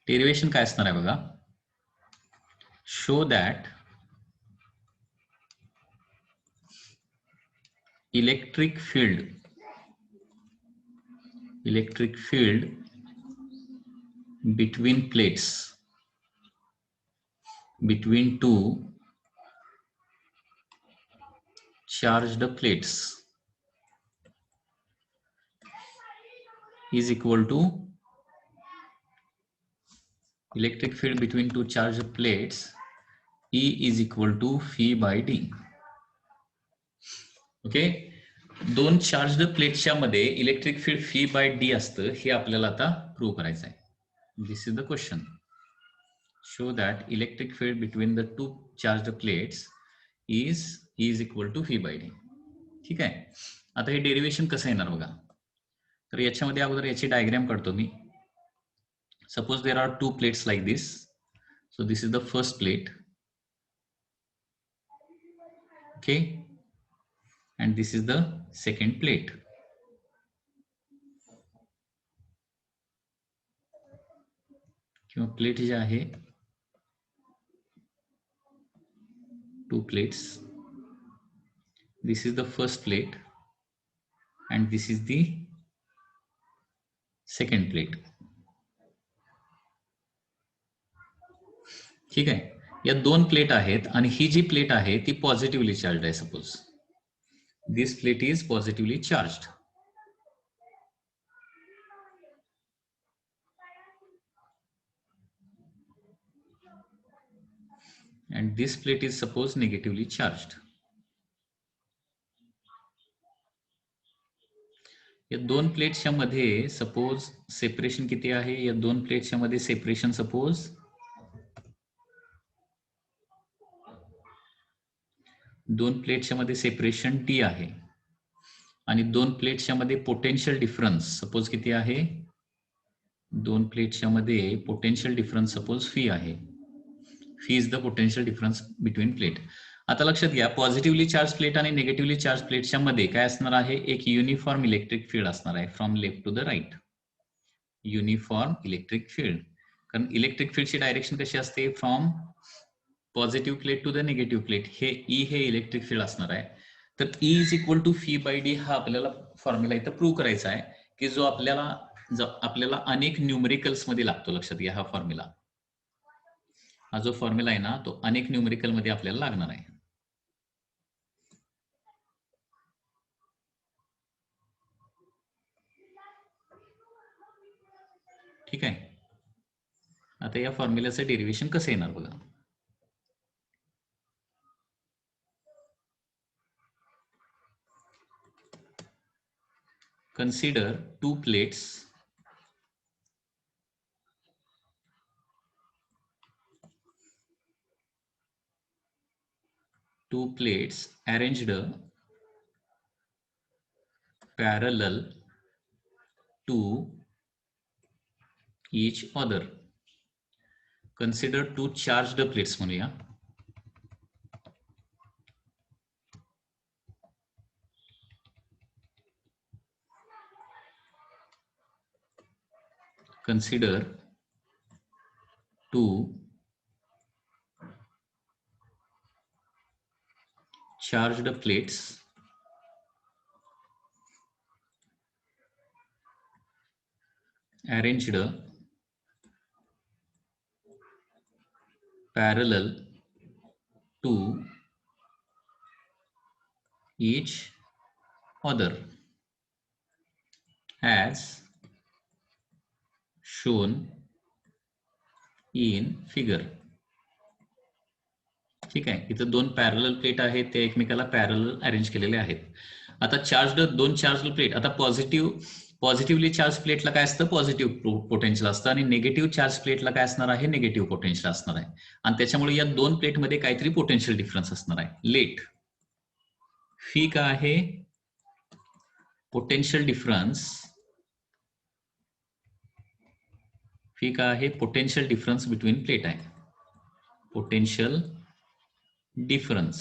Derivation काय असणार आहे बघा. Show that electric field between plates, between two charged plates is equal to electric field between two charged plates E is equal to phi by D. Okay, दोन charged प्लेट्सच्या मध्ये electric field phi by D असतं, हे आपल्याला आता prove करायचं आहे. This is the question. Show that electric field between the two charged plates is equal to phi by D. ठीक आहे. आता हे डेरिवेशन कसं येणार बघा. तर याच्यामध्ये अगोदर याची डायग्राम काढतो मी. Suppose there are two plates like this. So this is the first plate. Okay, and this is the second plate. किंवा प्लेट जे आहे, two plates. This is the first plate and this is the second plate. ठीक आहे. या दोन plate आहेत आणि ही जी plate आहे ती पॉझिटिव्हली चार्ज आहे. Suppose this plate is positively charge and this plate is suppose negatively charged. या दोन प्लेट्सच्या मध्ये सपोज सेपरेशन किती आहे. या दोन प्लेट्सच्या मध्ये सेपरेशन सपोज दोन प्लेट्सच्या मध्ये सेपरेशन टी आहे आणि दोन प्लेट्सच्या मध्ये पोटेन्शियल डिफरन्स सपोज किती आहे. दोन प्लेट्सच्या मध्ये पोटेन्शियल डिफरन्स सपोज फी आहे. Phi is the potential difference between plate. आता लक्षात घ्या, पॉझिटिव्हली चार्ज प्लेट आणि निगेटिव्हली चार्ज प्लेटच्या मध्ये काय असणार आहे. एक युनिफॉर्म इलेक्ट्रिक फील्ड असणार आहे from left to the right. Uniform electric field, कारण इलेक्ट्रिक फील्डची डायरेक्शन कशी असते. From positive plate to the negative plate. हे ई हे इलेक्ट्रिक फील्ड असणार आहे. तर E is equal to phi by D हा आपल्याला फॉर्म्युला इथं प्रूव्ह करायचा आहे, की जो आपल्याला अनेक न्यूमेरिकल्स मध्ये लागतो. लक्षात घ्या, हा फॉर्म्युला, हा जो फॉर्म्युला आहे ना तो अनेक न्यूमेरिकल मध्ये आपल्याला लागणार आहे. ठीक आहे. आता या फॉर्म्युल्याचं डेरिवेशन कसं येणार बघा. Consider to plates arranged parallel to each other. Consider two charged plates म्हणूया. Consider two charged plates arranged parallel to each other as shown in figure. ठीक आहे. इथं दोन पॅरलल प्लेट आहेत, ते एकमेकाला पॅरलल अरेंज केलेले आहेत. आता दोन चार्ज प्लेट, आता पॉझिटिव्हली चार्ज प्लेटला काय असतं. पॉझिटिव्ह पोटेन्शियल असतं आणि निगेटिव्ह चार्ज प्लेटला काय असणार आहे. निगेटिव्ह पोटेन्शियल असणार आहे आणि त्याच्यामुळे या दोन प्लेटमध्ये काहीतरी पोटेन्शियल डिफरन्स असणार आहे. लेट फी काय आहे. पोटेन्शियल डिफरन्स फी काय आहे. पोटेन्शियल डिफरन्स बिटवीन प्लेट आहे. Potential difference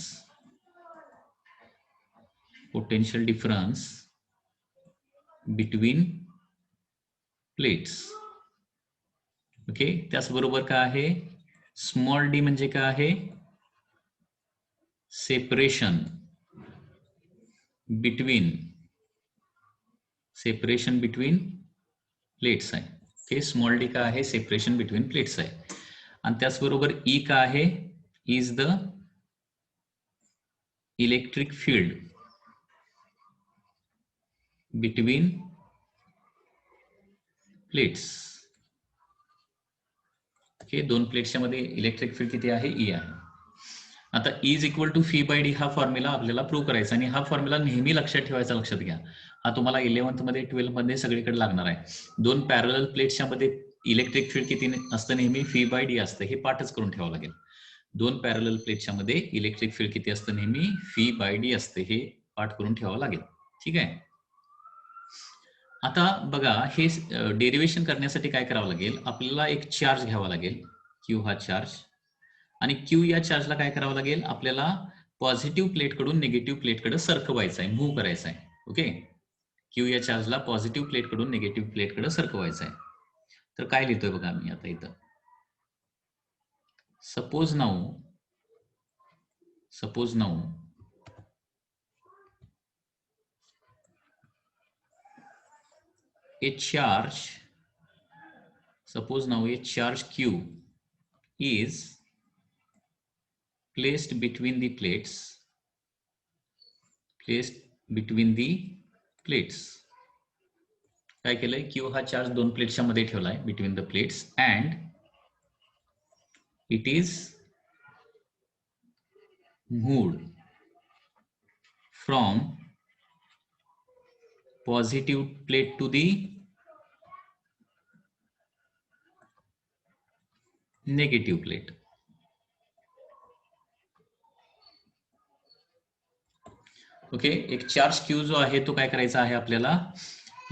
between plates. Okay, त्याचबरोबर काय आहे, स्मॉल डी म्हणजे काय आहे, सेपरेशन बिटवीन प्लेट्स आहे. ओके, स्मॉल डी काय आहे, सेपरेशन बिटवीन प्लेट्स आहे. आणि त्याचबरोबर ई काय आहे, is the electric field between plates. Okay, दोन प्लेट्सच्या मध्ये इलेक्ट्रिक फील्ड किती आहे, ई आहे. आता is equal to phi by D हा फॉर्म्युला आपल्याला प्रूव्ह करायचा, आणि हा फॉर्म्युला नेहमी लक्षात ठेवायचा. लक्षात घ्या, हा तुम्हाला 11th मध्ये 12th मध्ये सगळीकडे लागणार आहे. दोन पॅरलल प्लेट्सच्या मध्ये इलेक्ट्रिक फील्ड किती असतं, नेहमी फी बाय डी असतं. हे पाठच करून ठेवावं लागेल. दोन पॅरलल प्लेट्सच्या मध्ये इलेक्ट्रिक फील्ड किती असतं, नेहमी फी बाय डी असते. हे पाठ करून ठेवावं लागेल. ठीक आहे. आता बघा, हे डेरिव्हेशन करण्यासाठी काय करावं लागेल, आपल्याला एक चार्ज घ्यावा लागेल, क्यू हा चार्ज. आणि क्यू या चार्जला काय करावं लागेल, आपल्याला पॉझिटिव्ह प्लेटकडून निगेटिव्ह प्लेटकडे सरकवायचं आहे, मूव्ह करायचं आहे. ओके, क्यू या चार्जला पॉझिटिव्ह प्लेटकडून निगेटिव्ह प्लेटकडे सरकवायचं आहे. तर काय लिहितोय बघा मी आता इथं, suppose now a charge q is placed between the plates. काय केलंय, क्यू हा चार्ज दोन प्लेट्सच्या मध्ये ठेवलाय, between the plates, and it is moved from positive plate to the negative plate. Okay, एक चार्ज क्यू जो आहे तो काय करायचा आहे, आपल्याला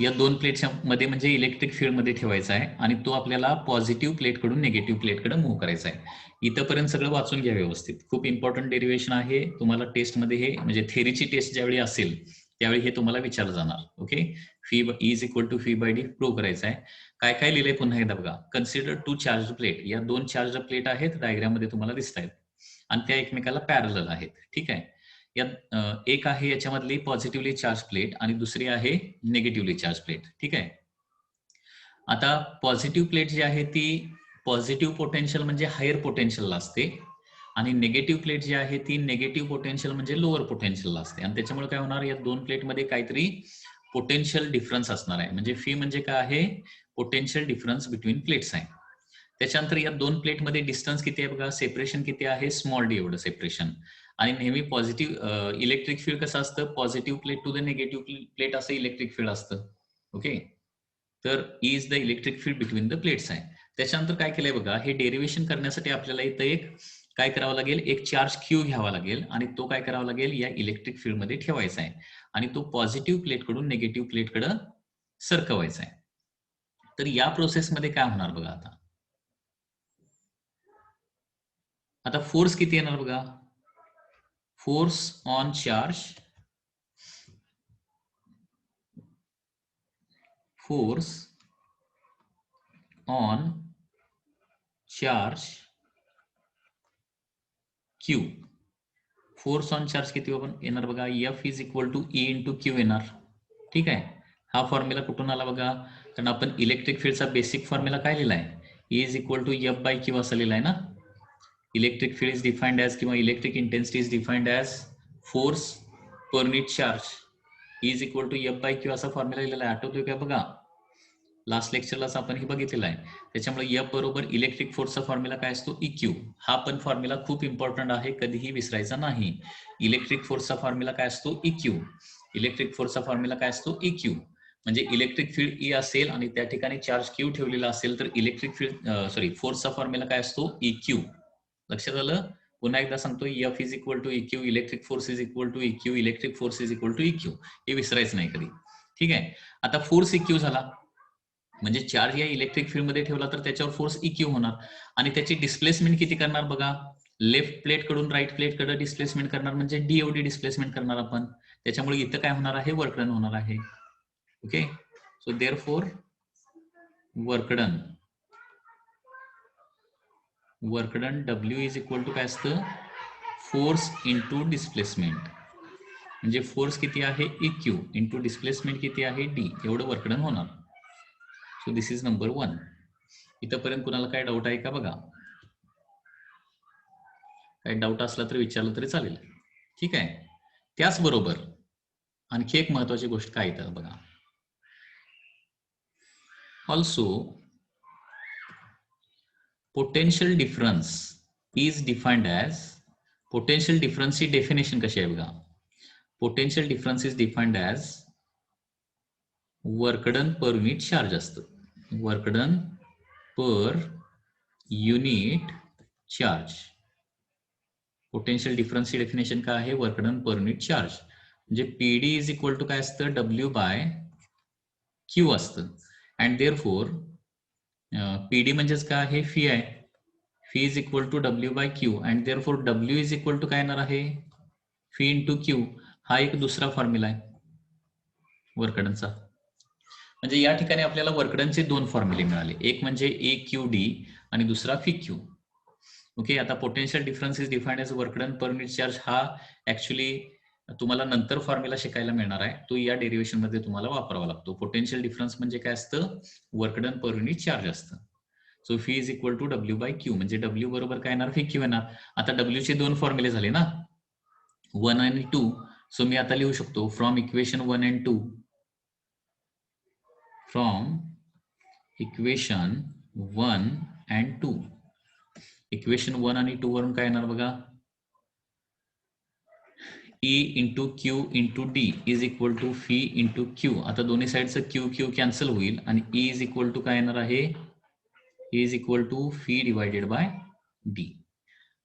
या दोन प्लेट्सच्या मध्ये म्हणजे इलेक्ट्रिक फील्ड मध्ये ठेवायचा आहे, आणि तो आपल्याला पॉझिटिव्ह प्लेटकडून निगेटिव्ह प्लेटकडे मूव्ह करायचा आहे. इथंपर्यंत सगळं वाचून घ्या व्यवस्थित. खूप इम्पॉर्टंट डेरिव्हेशन आहे. तुम्हाला टेस्टमध्ये हे म्हणजे थेरीची टेस्ट ज्यावेळी असेल त्यावेळी हे तुम्हाला विचारलं जाणार. Okay, phi is equal to phi by D prove करायचं आहे. काय काय लिहिलंय पुन्हा एकदा बघा. कन्सिडर टू चार्ज प्लेट, या दोन चार्ज प्लेट आहेत, डायग्राम मध्ये तुम्हाला दिसत आहेत, आणि त्या एकमेकाला पॅरलल आहेत. ठीक आहे. यात एक आहे याच्यामधली पॉझिटिव्हली चार्ज प्लेट आणि दुसरी आहे निगेटिव्हली चार्ज प्लेट. ठीक आहे. आता पॉझिटिव्ह प्लेट जी आहे ती पॉझिटिव्ह पोटेन्शियल म्हणजे हायर पोटेन्शियलला असते, आणि निगेटिव्ह प्लेट जी आहे ती निगेटिव्ह पोटेन्शियल म्हणजे लोअर पोटेन्शियलला असते. आणि त्याच्यामुळे काय होणार, या दोन प्लेटमध्ये काहीतरी पोटेन्शियल डिफरन्स असणार आहे. म्हणजे फी म्हणजे काय आहे, पोटेन्शियल डिफरन्स बिटवीन प्लेट्स आहे. त्याच्यानंतर या दोन प्लेटमध्ये डिस्टन्स किती आहे बघा, सेपरेशन किती आहे, स्मॉल डी एवढं सेपरेशन. आणि नेहमी पॉझिटिव्ह इलेक्ट्रिक फील्ड कसं असतं, positive plate to the negative plate असं इलेक्ट्रिक फील्ड असतं. ओके, तर is the electric field between the plates आहे. त्याच्यानंतर काय केलंय बघा, हे डेरिव्हेशन करण्यासाठी आपल्याला इथं एक काय करावं लागेल, एक चार्ज क्यू घ्यावा लागेल, आणि तो काय करावा लागेल, या इलेक्ट्रिक फील्ड मध्ये ठेवायचा आहे, आणि तो पॉझिटिव्ह प्लेटकडून निगेटिव्ह प्लेटकडे सरकवायचा आहे. तर या प्रोसेसमध्ये काय होणार बघा, आता फोर्स किती येणार बघा, force on charge, force on charge Q, force on charge किती येणार बघा, F is equal to E into Q येणार. ठीक आहे. हा फॉर्म्युला कुठून आला बघा, कारण आपण इलेक्ट्रिक फील्डचा बेसिक फॉर्म्युला काय लिहिलाय, E is equal to F by Q असं लिहिलाय ना. Electric field is defined as, किंवा electric intensity is defined as force per unit charge, is equal to F by Q असा फॉर्म्युला लिहिलेला आहे. आठवतोय का बघा, लास्ट लेक्चरलाच आपण हे बघितलेलं आहे. त्याच्यामुळे एफ बरोबर इलेक्ट्रिक फोर्सचा फॉर्म्युला काय असतो, इक्यू. हा पण फॉर्म्युला खूप इम्पॉर्टंट आहे, कधीही विसरायचा नाही. इलेक्ट्रिक फोर्सचा फॉर्म्युला काय असतो, इक्यू. इलेक्ट्रिक फोर्सचा फॉर्म्युला काय असतो, इक्यू. म्हणजे इलेक्ट्रिक फील्ड ई असेल आणि त्या ठिकाणी चार्ज क्यू ठेवलेला असेल तर इलेक्ट्रिक फील्ड फोर्सचा फॉर्म्युला काय असतो, इक्यू. लक्षात आलं. पुन्हा एकदा सांगतो, F is equal to EQ, electric force is equal to EQ, electric force is equal to EQ. हे विसरायचं नाही कधी. ठीक आहे. आता फोर्स इक्यू झाला, म्हणजे चार्ज या इलेक्ट्रिक फील्ड मध्ये ठेवला तर त्याच्यावर फोर्स इक्यू होणार, आणि त्याची डिस्प्लेसमेंट किती करणार बघा, लेफ्ट प्लेट कडून राईट प्लेट कडे डिस्प्लेसमेंट करणार, म्हणजे डी एवढी डिस्प्लेसमेंट करणार आपण. त्याच्यामुळे इथं काय होणार आहे, वर्क डन होणार आहे. Okay, so therefore work done work done W is equal to काय असतं, फोर्स इंटू डिस्प्लेसमेंट. म्हणजे फोर्स किती आहे EQ इंटू डिस्प्लेसमेंट किती आहे D, एवढं वर्क डन होणार. So this is number 1. इथंपर्यंत कुणाला काय डाऊट आहे का बघा? काही डाऊट असला तर विचारलं तरी चालेल. ठीक आहे. त्याचबरोबर आणखी एक महत्वाची गोष्ट काय येतं बघा. Also potential difference is defined as, potential डिफरन्सची डेफिनेशन कशी आहे बघा. Potential difference is defined as work done per unit charge असतं. Work done per unit charge. Potential डिफरन्सची डेफिनेशन काय आहे, work done per unit charge. म्हणजे PD इज इक्वल टू काय असतं, W/Q असतं. अँड देअरफोर PD म्हणजेच काय आहे, फी आहे. Phi is equal to W/Q and therefore W is equal to काय येणार आहे, फी इंटू Q. हा एक दुसरा फॉर्म्युला आहे वर्कडनचा. म्हणजे या ठिकाणी आपल्याला वर्कडनचे दोन फॉर्म्युले मिळाले, एक म्हणजे AQD आणि दुसरा फी Q. ओके. आता potential difference is defined as work done per unit charge हा ऍक्च्युली तुम्हाला नंतर फॉर्म्युला शिकायला मिळणार आहे, तो या डेरिवेशन मध्ये तुम्हाला वापरावा लागतो. पोटेन्शियल डिफरन्स म्हणजे काय असतं, work done per unit charge असतं. So phi is equal to W/Q. म्हणजे W बरोबर काय येणार, फी Q येणार. आता W चे दोन फॉर्म्युले झाले ना, 1 आणि 2. सो मी आता लिहू शकतो from equation 1 and 2. From equation 1 and 2. Equation 1 आणि 2 वरून काय येणार बघा, E into Q into D is equal to phi into Q. आता दोन्ही साईडचं Q कॅन्सल होईल आणि E इज इक्वल टू काय येणार आहे, E is equal to phi divided by D.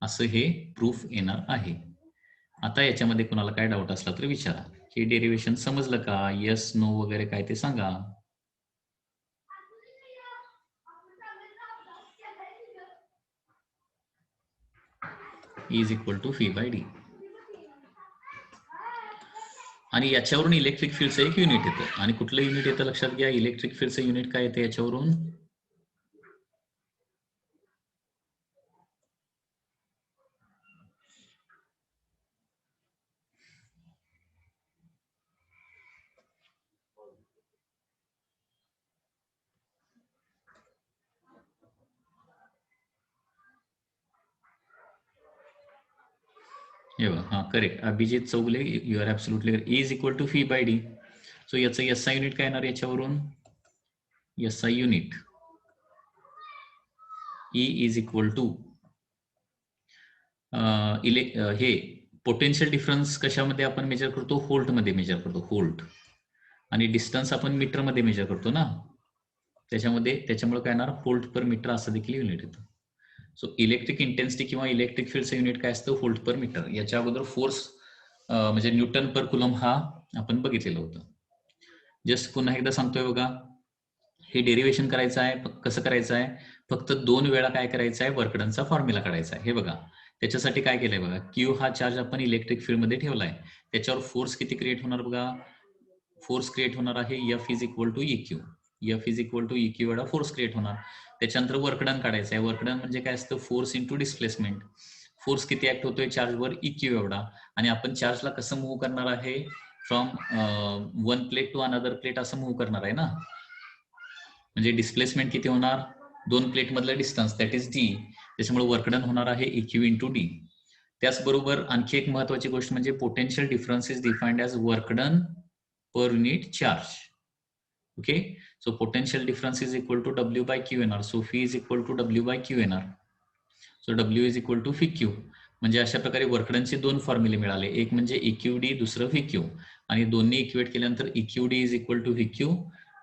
असं हे प्रूफ येणार आहे. आता याच्यामध्ये कोणाला काय डाऊट असला तर विचारा. हे डेरिवेशन समजलं का, येस नो वगैरे काय ते सांगा. E is equal to phi by D. आणि याच्यावरून इलेक्ट्रिक फील्डचं एक युनिट येतं. आणि कुठलं युनिट येतं लक्षात घ्या, इलेक्ट्रिक फील्डचं युनिट काय येतं याच्यावरून, हा correct, Abhijit Chougule, you are absolutely correct. E is equal to phi by D. So याचं SI युनिट काय येणार याच्यावरून, SI unit E is equal to हे पोटेन्शियल डिफरन्स कशामध्ये आपण मेजर करतो, व्होल्ट मध्ये मेजर करतो, व्होल्ट. आणि डिस्टन्स आपण मीटर मध्ये मेजर करतो ना, त्याच्यामुळे काय येणार, व्होल्ट पर मीटर असं देखील युनिट येतं. सो इलेक्ट्रिक इंटेन्सिटी किंवा इलेक्ट्रिक फील्डचं युनिट काय असतं, व्होल्ट पर मीटर. याच्या अगोदर फोर्स म्हणजे न्यूटन पर कुलम हा आपण बघितलेलं होतं. जस्ट पुन्हा एकदा सांगतोय बघा, हे डेरिवेशन करायचं आहे. कसं करायचं आहे, फक्त 2 वेळा काय करायचं आहे, वर्कडनचा फॉर्म्युला काढायचा आहे. हे बघा, त्याच्यासाठी काय केलंय बघा, Q हा चार्ज आपण इलेक्ट्रिक फील्ड मध्ये ठेवलाय. त्याच्यावर फोर्स किती क्रिएट होणार बघा, फोर्स क्रिएट होणार आहे F is equal to EQ. F is equal to EQ वेळा फोर्स क्रिएट होणार. त्याच्यानंतर वर्कडन काढायचं आहे. वर्कडन म्हणजे काय असतं, फोर्स इंटू डिस्प्लेसमेंट. फोर्स किती ऍक्ट होतोय चार्जवर, EQ एवढा. आणि आपण चार्जला कसं मूव्ह करणार आहे, from one plate to another plate असं मूव्ह करणार आहे ना. म्हणजे डिस्प्लेसमेंट किती होणार, 2 प्लेट मधलं डिस्टन्स, दॅट इज D. त्याच्यामुळे वर्कडन होणार आहे EQ इंटू D. त्याचबरोबर आणखी एक महत्वाची गोष्ट म्हणजे potential difference is defined as work done per unit charge. Okay. So potential difference is equal to W/Q येणार. So phi is equal to W/Q येणार. So W is equal to phi Q. म्हणजे अशा प्रकारे वर्कडनचे 2 फॉर्म्युले मिळाले, एक म्हणजे EQD, दुसरं fee Q. आणि दोन्ही इक्वेट केल्यानंतर EQD is equal to phi Q.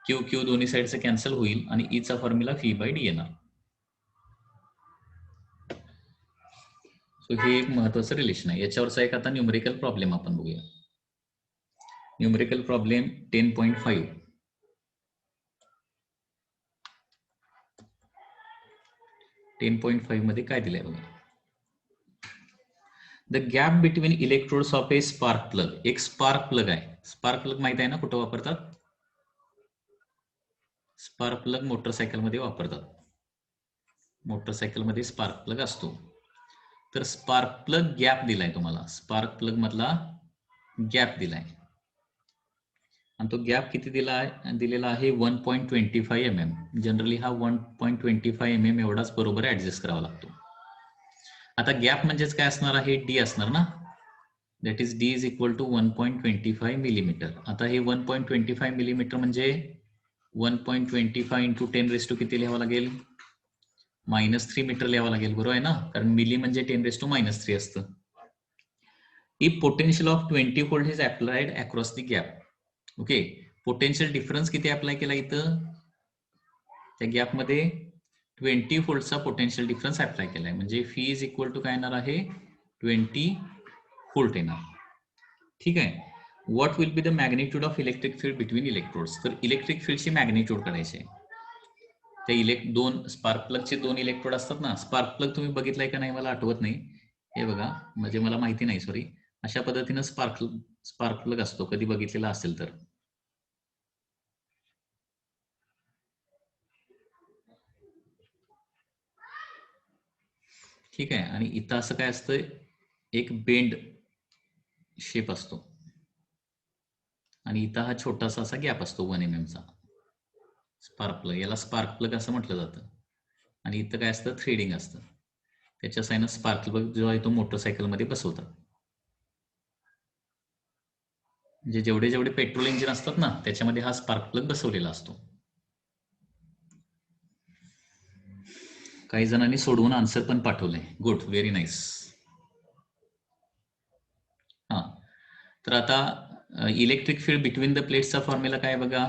Q दोन्ही साईडचं कॅन्सल होईल आणि E चा फॉर्म्युला फी बाय D येणार. सो हे एक महत्वाचं रिलेशन आहे. याच्यावरचा एक आता न्यूमेरिकल प्रॉब्लेम आपण बघूया. Numerical problem 10.5. 10.5 मध्ये काय दिलंय बघा, the gap between electrodes of A spark plug. एक स्पार्क प्लग आहे. स्पार्क प्लग माहित आहे ना कुठं वापरतात, स्पार्क प्लग मोटरसायकल मध्ये वापरतात. मोटरसायकल मध्ये स्पार्क प्लग असतो. तर स्पार्क प्लग गॅप दिलाय तुम्हाला, स्पार्क प्लग मधला गॅप दिलाय आणि तो गॅप किती दिलेला आहे 1.25 mm. जनरली हा 1.25 mm एवढाच बरोबर ऍडजस्ट करावा लागतो. आता गॅप म्हणजेच काय असणार आहे, डी असणार ना, that is D is equal to 1.25 millimetre. आता हे 1.25 मिलीमीटर म्हणजे 1.25 इंटू 10 किती लिहावं लागेल, -3 मीटर लिहावं लागेल, बरोबर आहे ना, कारण मिली म्हणजे 10⁻³ असतं. If potential of 20 volt is applied across the gap. Okay, potential difference किती अप्लाय केला इथं, त्या गॅपमध्ये 20 व्होल्टचा पोटेन्शियल डिफरन्स अप्लाय केलाय, म्हणजे फी इज इक्वल टू काय येणार आहे, 20 व्होल्ट येणार. ठीक आहे. What will be the magnitude of electric field between electrodes. तर इलेक्ट्रिक फील्डची मॅग्निट्यूड काढायची आहे. ते दोन स्पार्क प्लगचे 2 इलेक्ट्रोड असतात ना, स्पार्क प्लग तुम्ही बघितलाय का नाही मला आठवत नाही, हे बघा, म्हणजे मला माहिती नाही, सॉरी. अशा पद्धतीनं स्पार्क प्लग असतो, कधी बघितलेला असेल तर. ठीक आहे. आणि इथं असं काय असतं, एक बेंड शेप असतो आणि इथं हा छोटासा असा गॅप असतो 1 mm चा. स्पार्क प्लग, याला स्पार्क प्लग असं म्हटलं जातं. आणि इथं काय असतं, थ्रेडिंग असतं. त्याच्या साईनं स्पार्क प्लग जो आहे तो मोटरसायकलमध्ये बसवतात. म्हणजे जेवढे जेवढे पेट्रोल इंजिन असतात ना, त्याच्यामध्ये हा स्पार्क प्लग बसवलेला असतो. काही जणांनी सोडवून आन्सर पण पाठवले. Good, very nice. हा, तर आता इलेक्ट्रिक फील्ड बिटवीन द प्लेट्सचा फॉर्म्युला काय बघा.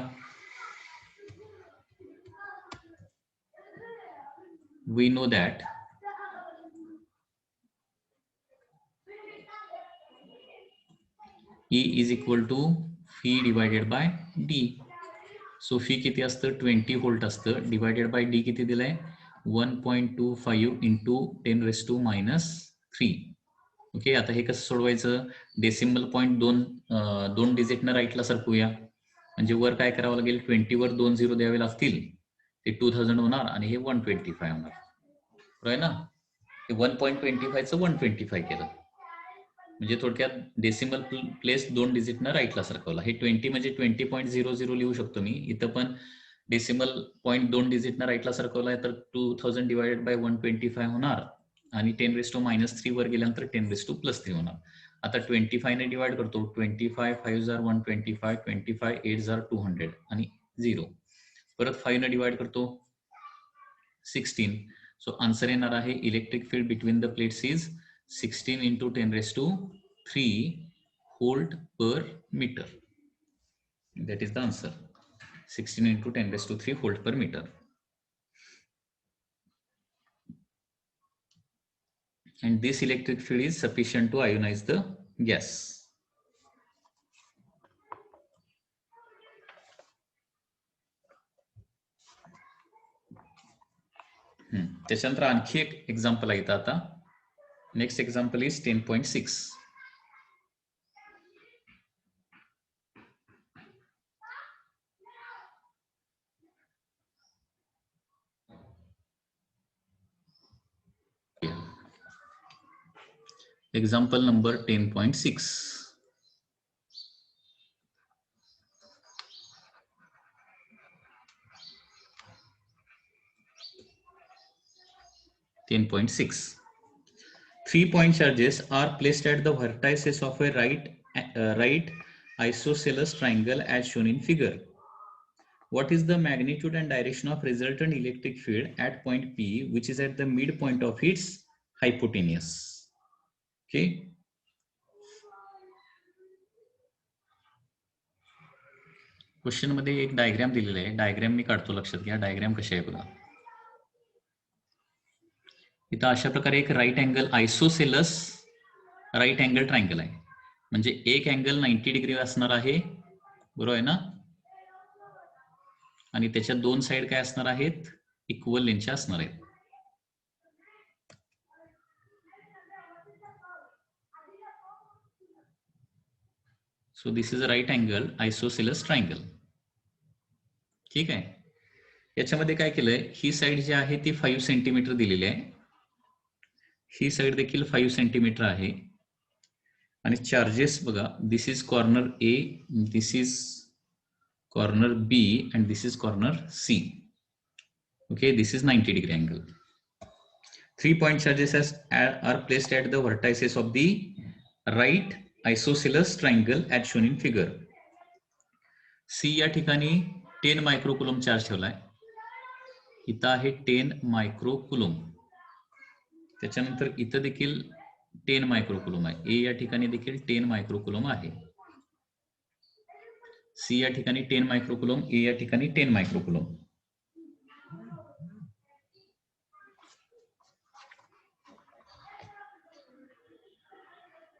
We know that E is equal to phi divided by D. So phi किती असतं, 20 व्होल्ट असतं, डिवायडेड बाय डी किती दिलंय, 1.25 इंटू 10⁻³ ओके. आता हे कसं सोडवायचं, डेसिमल पॉईंट दोन डिजिटनं राईटला सरकूया. म्हणजे वर काय करावं लागेल, 20 वर 2 0 द्यावे लागतील, ते 2000 होणार आणि हे 125 होणार, बरोबर आहे ना. हे 1.25चं 125 केलं, म्हणजे थोडक्यात डेसिमल प्लेस 2 डिजिटनं राईटला सरकवला. हे 20 म्हणजे 20.00 लिहू शकतो मी इथं, पण डेसिमल पॉईंट 2 डिजिटनं राईटला सरकवलाय तर 2000 डिवायडेड बाय 125 होणार आणि 10⁻³ वर गेल्यानंतर 10⁻+3 होणार. आता 25 ने डिवाइड करतो, 25 5 are 125, 25 8 are 200 आणि 0. परत 5 ने डिवाइड करतो, 16. सो आन्सर येणार आहे, electric field between the plates is 16 into 10⁻³ volt per metre. That is the answer. 16 into 10⁻³ volt per meter. And this electric field is sufficient to ionize the gas. त्याच्यानंतर आणखी एक example आहे आता. Next example is 10.6. Example number 10.6. Three-point charges are placed at the vertices of a right isosceles triangle as shown in figure. What is the magnitude and direction of resultant electric field at point P, which is at the midpoint of its hypotenuse? Okay. Question मध्ये एक diagram दिलेला आहे, diagram मी काढतो, लक्षात घ्या diagram कशी आहे बघा. इथं अशा प्रकारे एक right angle isosceles right angle triangle आहे, म्हणजे एक अँगल 90 डिग्री असणार आहे, बरोबर आहे ना, आणि त्याच्या दोन साइड काय असणार आहेत, इक्वल लेंथच्या असणार आहेत. So this is a right angle isosceles triangle. ठीक आहे. याच्यामध्ये काय केलंय, ही साईड जी आहे ती 5 सेंटीमीटर दिलेली आहे, ही साईड देखील 5 सेंटीमीटर आहे. आणि चार्जेस बघा, this is corner A, this is corner B and this is corner C. Okay, this is 90 degree angle. 3-point charges are placed at the vertices of the right isosceles triangle as shown in figure. C या ठिकाणी 10 मायक्रोकुलम charge ठेवलाय, इथं आहे 10 मायक्रोकुलम. त्याच्यानंतर इथं देखील 10 मायक्रोकुलम आहे. ए या ठिकाणी देखील 10 मायक्रोकुलम आहे. सी या ठिकाणी 10 मायक्रोकुलम, ए या ठिकाणी 10 मायक्रोकुलम.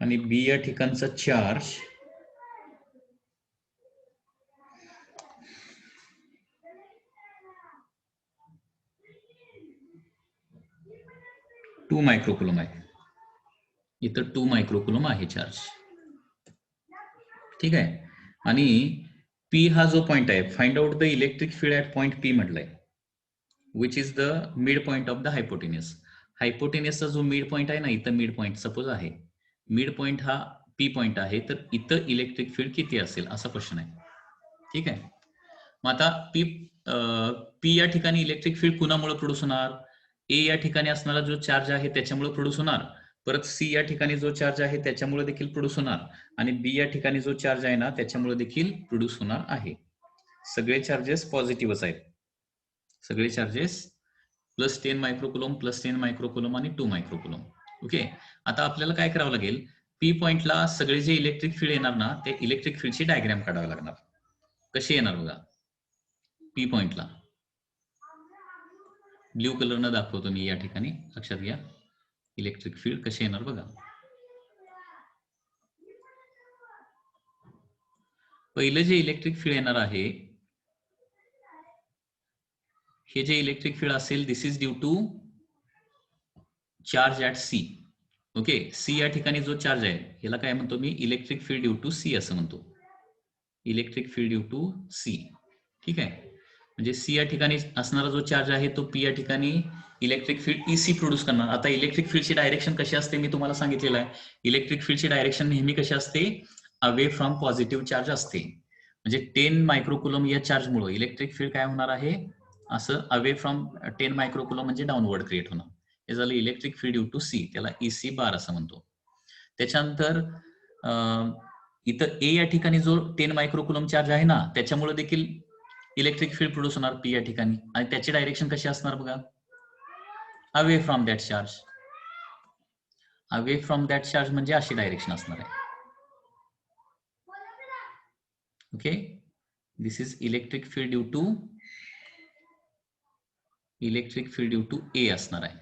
आणि बी या ठिकाणचा चार्ज 2 मायक्रोकुलम आहे. इथं 2 मायक्रोकुलम आहे चार्ज. ठीक आहे. आणि पी हा जो पॉइंट आहे, find out the electric field at point P म्हटलंय, which is the mid point of the hypotenuse. हायपोटेनियसचा जो मिड पॉइंट आहे ना, इथं मिड पॉइंट सपोज आहे, मिड पॉइंट हा पी पॉइंट आहे, तर इथं इलेक्ट्रिक फील्ड किती असेल असा क्वेश्चन आहे. ठीक आहे. मग आता पी या ठिकाणी इलेक्ट्रिक फील्ड कुणामुळे प्रोड्यूस होणार, ए या ठिकाणी असणारा जो चार्ज आहे त्याच्यामुळे प्रोड्यूस होणार, परत सी या ठिकाणी जो चार्ज आहे त्याच्यामुळे देखील प्रोड्यूस होणार, आणि बी या ठिकाणी जो चार्ज आहे ना त्याच्यामुळे देखील प्रोड्यूस होणार आहे. सगळे चार्जेस पॉझिटिव्हच आहेत, सगळे चार्जेस +10 मायक्रोकुलम, +10 मायक्रोकुलम आणि 2 मायक्रोकुलम. ओके. आता आपल्याला काय करावं लागेल, पी पॉइंटला सगळे जे इलेक्ट्रिक फील्ड येणार ना, ते इलेक्ट्रिक फील्डची डायग्राम काढावी लागणार. कशी येणार बघा, पी पॉइंटला ब्ल्यू कलरनं दाखवतो मी या ठिकाणी, लक्षात घ्या इलेक्ट्रिक फील्ड कसे येणार बघा. पहिलं जे इलेक्ट्रिक फील्ड येणार आहे, हे जे इलेक्ट्रिक फील्ड असेल, this is due to charge at C. Okay. C या ठिकाणी जो चार्ज आहे याला काय म्हणतो मी, electric field due to C असं म्हणतो, electric field due to C. ठीक आहे. म्हणजे सी या ठिकाणी असणारा जो चार्ज आहे तो पी या ठिकाणी इलेक्ट्रिक फील्ड ईसी प्रोड्यूस करणार. आता इलेक्ट्रिक फील्डची डायरेक्शन कशी असते मी तुम्हाला सांगितलेलं आहे, इलेक्ट्रिक फील्डची डायरेक्शन नेहमी कशी असते, अवे फ्रॉम पॉझिटिव्ह चार्ज असते. म्हणजे 10 मायक्रोकुलम या चार्जमुळे इलेक्ट्रिक फील्ड काय होणार आहे, असं अवे फ्रॉम 10 मायक्रोकुलम म्हणजे डाऊनवर्ड क्रिएट होणार. हे झालं electric field due to C, त्याला ईसी बार असं म्हणतो. त्याच्यानंतर इथं ए या ठिकाणी जो 10 मायक्रोकुलम चार्ज आहे ना त्याच्यामुळे देखील इलेक्ट्रिक फील्ड प्रोड्यूस होणार पी या ठिकाणी, आणि त्याची डायरेक्शन कशी असणार बघा, away from that charge. Away from that charge म्हणजे अशी डायरेक्शन असणार आहे. Okay. This is electric field due to A असणार आहे,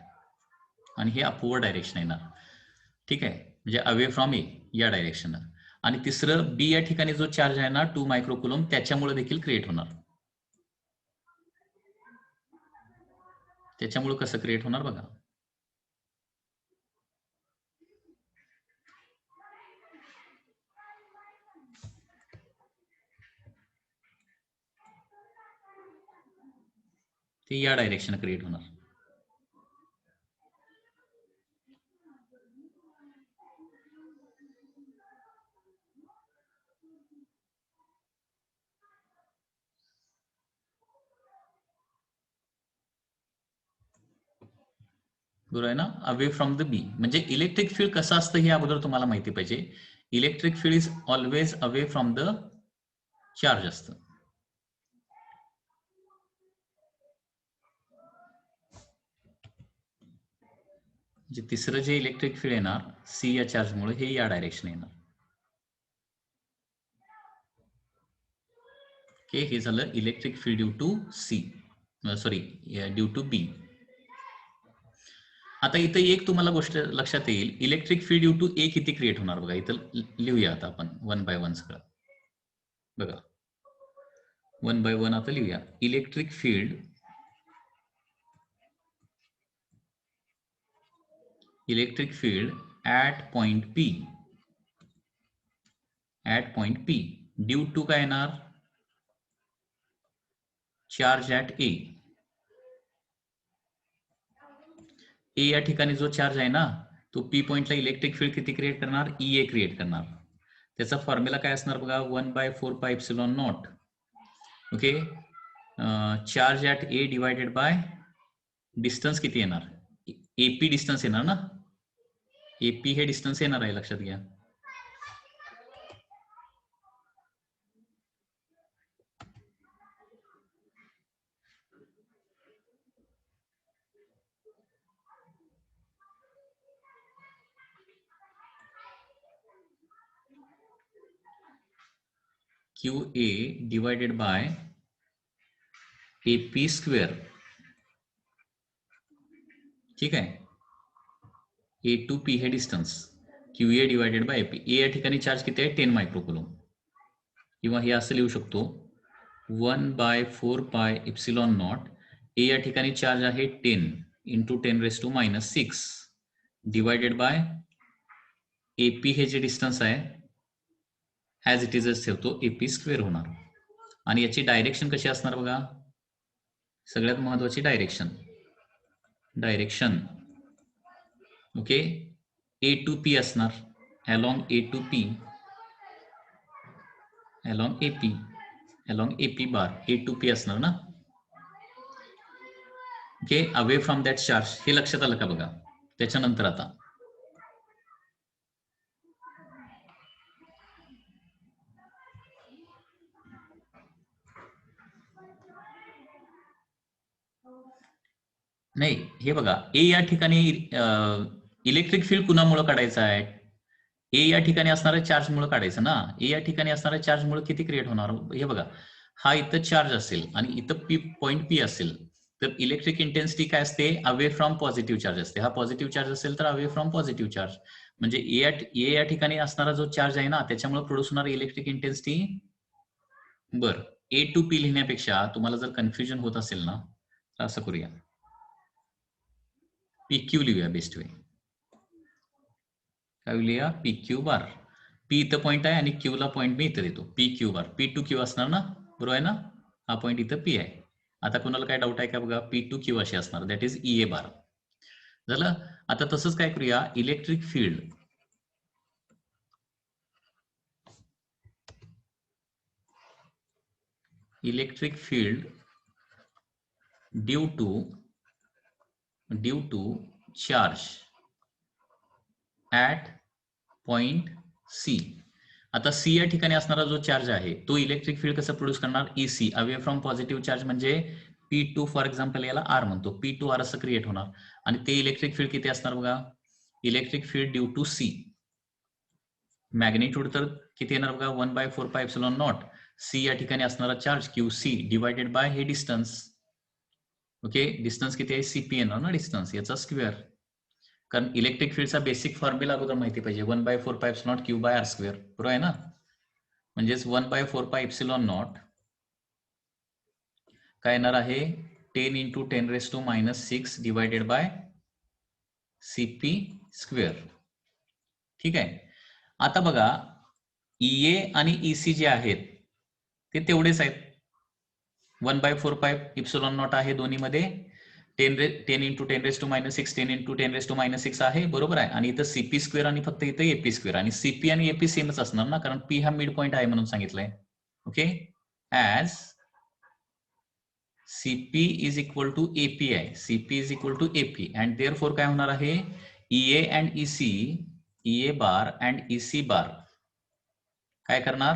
आणि हे अपवर्ड डायरेक्शन येणार. ठीक आहे. म्हणजे अवे फ्रॉम ए या डायरेक्शन. आणि तिसरं बी या ठिकाणी जो चार्ज आहे ना 2 मायक्रोकुलम, त्याच्यामुळे देखील क्रिएट होणार. त्याच्यामुळे कसं क्रिएट होणार बघा, ते या डायरेक्शन क्रिएट होणार. बरोबर आहे ना, अवे फ्रॉम द बी. म्हणजे इलेक्ट्रिक फील्ड कसं असतं हे अगोदर तुम्हाला माहिती पाहिजे. Electric field is always away from the charge असतं. म्हणजे तिसरं जे इलेक्ट्रिक फील्ड येणार सी या चार्जमुळे, हे या डायरेक्शन येणार. ओके. हे झालं electric field due to C, sorry due to B. आता इथं एक तुम्हाला गोष्ट लक्षात येईल, electric field due to A किती क्रिएट होणार बघा. इथं लिहूया आता आपण 1 बाय 1 सगळं बघा, 1 बाय 1 आता लिहूया. Electric field at point P due to काय येणार, चार्ज ऍट ए. ए या ठिकाणी जो चार्ज आहे ना तो पी पॉइंटला इलेक्ट्रिक फील्ड किती क्रिएट करणार, ईए क्रिएट करणार. त्याचा फॉर्म्युला काय असणार बघा, 1/4πε0. Okay, charge at A divided by distance किती येणार, एपी डिस्टन्स येणार ना, एपी हे डिस्टन्स येणार आहे, लक्षात घ्या. QA divided by AP square. ठीक आहे, A to P हे distance, QA divided by AP. ए या ठिकाणी चार्ज किती आहे, 10 मायक्रोकुलम, किंवा हे असं लिहू शकतो 1/4πε0. ए या ठिकाणी चार्ज आहे 10 × 10⁻⁻6 डिवायडेड बाय AP हे जे डिस्टन्स आहे ॲज इट इजच ठेवतो, AP स्क्वेअर होणार. आणि याची डायरेक्शन कशी असणार बघा, सगळ्यात महत्वाची direction okay, A to P असणार, along A to P, along AP bar A to P असणार ना. Okay, away from that charge, हे लक्षात आलं का बघा. त्याच्यानंतर आता नाही, हे बघा, ए या ठिकाणी इलेक्ट्रिक फील्ड कुणामुळे काढायचं आहे, ए या ठिकाणी असणाऱ्या चार्जमुळे काढायचं ना. ए या ठिकाणी असणाऱ्या चार्जमुळे किती क्रिएट होणार, हे बघा, हा इथं चार्ज असेल आणि इथं पॉइंट पी असेल, तर इलेक्ट्रिक इंटेन्सिटी काय असते, अवे फ्रॉम पॉझिटिव्ह चार्ज असते. हा पॉझिटिव्ह चार्ज असेल तर अवे फ्रॉम पॉझिटिव्ह चार्ज, म्हणजे ए या ठिकाणी असणारा जो चार्ज आहे ना त्याच्यामुळे प्रोड्यूस होणारी इलेक्ट्रिक इंटेन्सिटी. बर, A to P लिहिण्यापेक्षा तुम्हाला जर कन्फ्युजन होत असेल ना तर असं करूया, PQ लिहूया बेस्ट वे. काय लिहूया, PQ बार. P इथं पॉइंट आहे आणि Q ला पॉइंट मी इथं देतो, PQ bar. P to Q असणार ना, बरोबर आहे ना, हा पॉइंट इथं P आहे. आता कोणाला काय डाऊट आहे का बघा, P to Q अशी असणार, दॅट इज EA बार. झालं. आता तसंच काय करूया, electric field due to charge at point C. आता C या ठिकाणी असणारा जो चार्ज आहे तो इलेक्ट्रिक फील्ड कसं प्रोड्यूस करणार, EC, away from positive charge, म्हणजे P2 फॉर एक्झाम्पल, याला R म्हणतो, P2R असं क्रिएट होणार. आणि ते इलेक्ट्रिक फील्ड किती असणार बघा, electric field due to C, magnitude तर किती येणार बघा, 1/4πε0. C या ठिकाणी असणारा चार्ज QC डिवायडेड बाय हे डिस्टन्स. ओके, डिस्टन्स किती आहे, CP येणार ना डिस्टन्स, याचा स्क्वेअर. कारण इलेक्ट्रिक फील्डचा बेसिक फॉर्म्युला अगोदर माहिती पाहिजे, 1/4πε0 Q/r², बरोबर आहे ना. म्हणजेच 1/4πε0 काय येणार आहे, 10 × 10⁻⁻6 डिवायडेड बाय CP². ठीक आहे. आता बघा, EA आणि EC जे आहेत ते तेवढेच आहेत, 1/4πε0 आहे दोन्हीमध्ये, 10 × 10⁻⁻6 10 × 10⁻⁻6 आहे, बरोबर आहे. आणि इथं CP² आणि फक्त इथं AP², आणि CP आणि AP सेमच असणार ना, कारण P हा मिड पॉइंट आहे म्हणून सांगितलंय. Okay, as CP is equal to AP आहे, CP is equal to AP, and therefore काय होणार आहे, EA and EC, EA bar and EC bar काय करणार,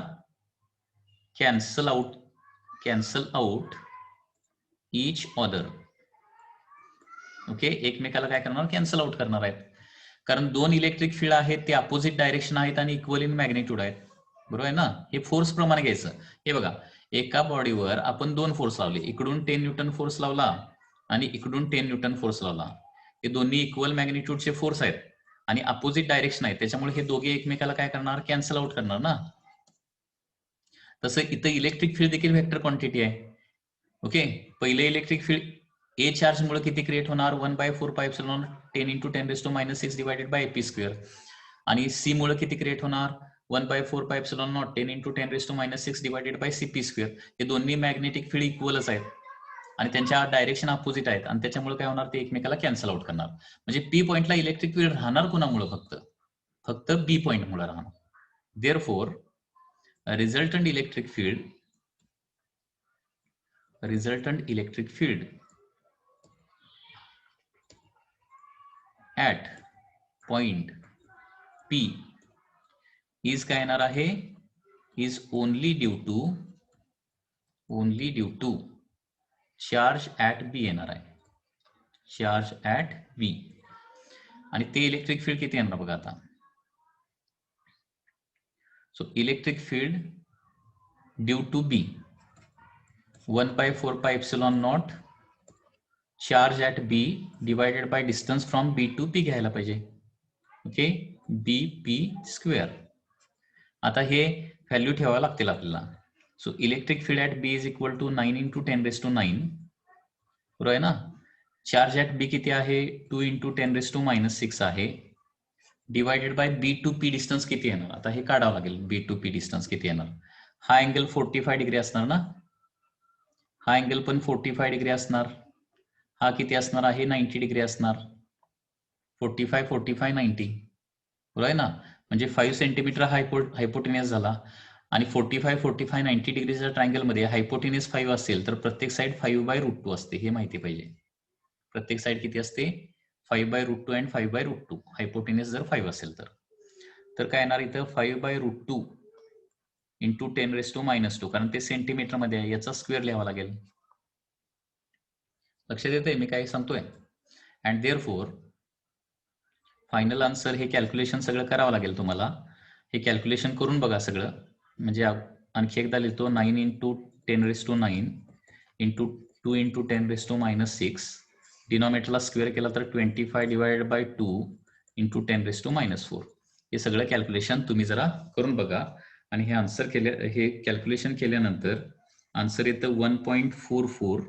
cancel out each other. Okay, एकमेकाला काय करणार, कॅन्सल आउट करणार आहेत, कारण दोन इलेक्ट्रिक फील्ड आहेत ते अपोजिट डायरेक्शन आहेत आणि इक्वल इन मॅग्निट्यूड आहेत, बरोबर आहे ना. हे फोर्स प्रमाणे घ्यायचं. हे बघा, एका बॉडीवर आपण 2 फोर्स लावले, इकडून 10 न्यूटन फोर्स लावला आणि इकडून 10 न्यूटन फोर्स लावला. हे दोन्ही इक्वल मॅग्निट्यूडचे फोर्स आहेत आणि अपोजिट डायरेक्शन आहेत, त्याच्यामुळे हे दोघे एकमेकाला काय करणार, कॅन्सल आउट करणार ना. तसं इथं इलेक्ट्रिक फील्ड देखील वेक्टर क्वांटिटी आहे. ओके, पहिले इलेक्ट्रिक फील्ड ए चार्ज मुळे किती क्रिएट होणार, 1/4πε0 10 × 10⁻⁻6 डिवायडेड बाय AP², आणि C मुळे किती क्रिएट होणार, 1/4πε0 10 × 10⁻⁻6 डिवायडेड बाय CP². हे दोन्ही मॅग्नेटिक फील्ड इक्वलच आहेत आणि त्यांच्या डायरेक्शन अपोजिट आहेत आणि त्याच्यामुळे काय होणार ते एकमेकाला कॅन्सल आउट करणार. म्हणजे पी पॉइंटला इलेक्ट्रिक फील्ड राहणार कोणामुळे फक्त बी पॉइंटमुळे राहणार. Therefore resultant electric field at point P is काय येणार आहे is only due to charge at B येणार आहे, charge at B. आणि ते इलेक्ट्रिक फील्ड किती येणार बघा आता. So electric field due to B 1/4πε0 charge at B divided by distance from B to P घ्यायला पाहिजे. Okay, BP². आता हे व्हॅल्यू ठेवावं लागतील आपल्याला. So electric field at B is equal to 9 × 10⁻⁹ बरोबर आहे ना. चार्ज ॲट B किती आहे 2 × 10⁻⁻⁶ आहे divided by B to P distance किती येणार. आता हे काढावं लागेल. B टू P डिस्टन्स किती येणार. हा अँगल 45 डिग्री असणार ना, हा अँगल पण 45 डिग्री असणार. हा किती असणार आहे 90 डिग्री असणार. 45 45 90 बरोबर आहे ना. म्हणजे 5 सेंटीमीटर हायपोटेनियस झाला आणि 45 45 90 डिग्रीच्या ट्रायंगल मध्ये हायपोटेनियस 5 असेल तर प्रत्येक साइड 5/√2 असते. हे माहिती पाहिजे. प्रत्येक साइड किती असते 5/√2 अँड 5/√2. हायपोटेनियस जर 5 असेल तर काय येणार इथं 5/√2 × 10⁻⁻², कारण ते सेंटीमीटर मध्ये आहे. याचा स्क्वेअर लिहावा लागेल. लक्षात येते मी काय सांगतोय. अँड देअरफॉर फायनल आन्सर हे कॅल्क्युलेशन सगळं करावं लागेल तुम्हाला. हे कॅल्क्युलेशन करून बघा सगळं. म्हणजे आणखी एकदा लिहितो 9 × 10⁹ × 2 × 10⁻⁶. डिनॉमिनेटरला स्क्वेअर केला तर 25 डिवायडेड बाय 2 × 10⁻⁴. हे सगळं कॅल्क्युलेशन तुम्ही जरा करून बघा आणि हे आन्सर हे कॅल्क्युलेशन केल्यानंतर आन्सर येतं 1.44